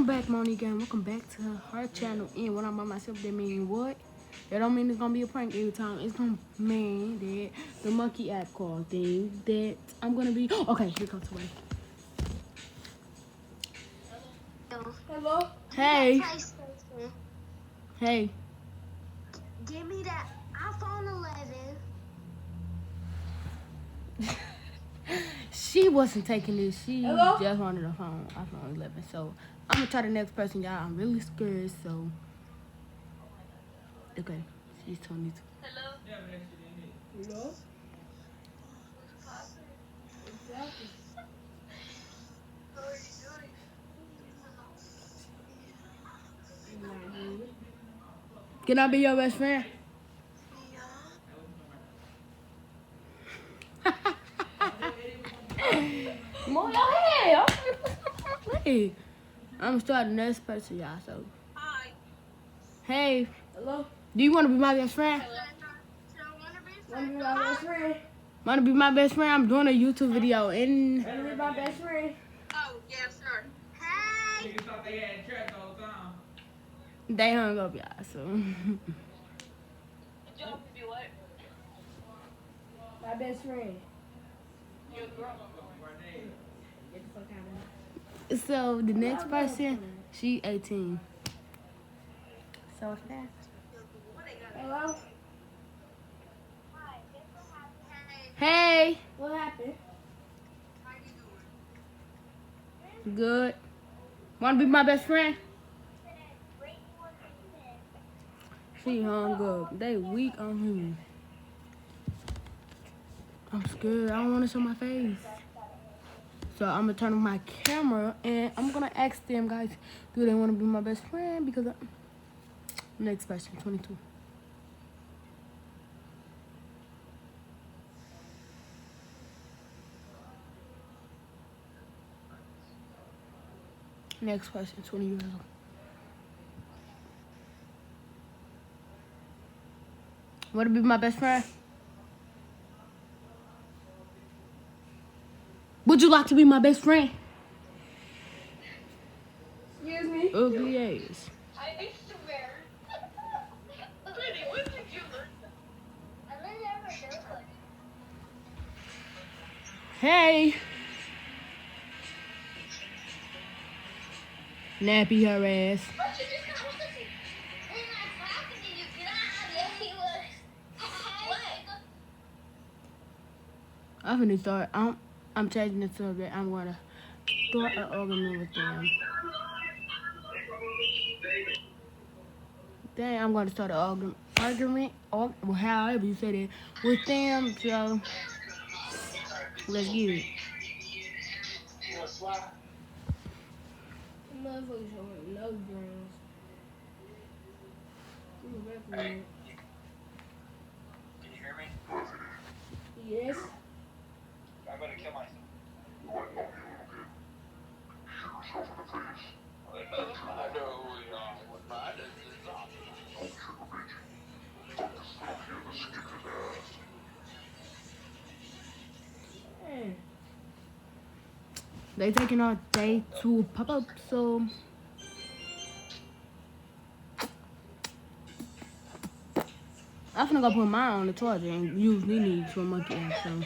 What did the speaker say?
Welcome back, Monique, and welcome back to her channel. And when I'm by myself, that mean what? That don't mean it's gonna be a prank every time. It's gonna mean that the monkey app call thing that I'm gonna be. Okay, here comes one. Hello? Hey. Hey. Give me that iPhone 11. She wasn't taking this. She Hello? just wanted a iPhone 11. So I'm gonna try the next person, y'all. I'm really scared. So okay, she's 22. Hello? Hello? How are you doing? Can I be your best friend? More your head. Hey, I'm gonna start the next person, y'all. So, Hi. hey, Hello? do you want to be my best friend? Want to be my best friend? Want to be my best friend? I'm doing a YouTube video and Want to be my best friend? Oh, yes, sir. Hey. Niggas thought they had trapped all the time. they hung up, y'all. So, Would you want to be what? My best friend. You're a girl. Get the fuck out of here. so the next person, she 18. So fast. Hello? Hey, What happened? How you doing? good. Want to be my best friend? She hung up. They weak on him. I'm scared. I don't want to show my face. So I'm gonna turn on my camera and I'm gonna ask them, guys, do they want to be my best friend? Because next person, 22. Next question, 20 years old. Want to be my best friend? Would you like to be my best friend? Excuse me? Ugly ass. I swear. Pretty, when did you learn that? I learned that from Joe. Hey. Nappy her ass. I'm finna start. I'm changing the subject. I'm gonna start an argument with them. Then I'm gonna start an argument, or however you say that, with them. So let's get it. Motherfuckers showing no grounds. Hey. Can you hear me? Yes? I'm gonna kill myself. I know who we are. What mine is not. Man. They taking our day to pop up, so I'm finna go put mine on the charger and use Nene for monkey ass. So.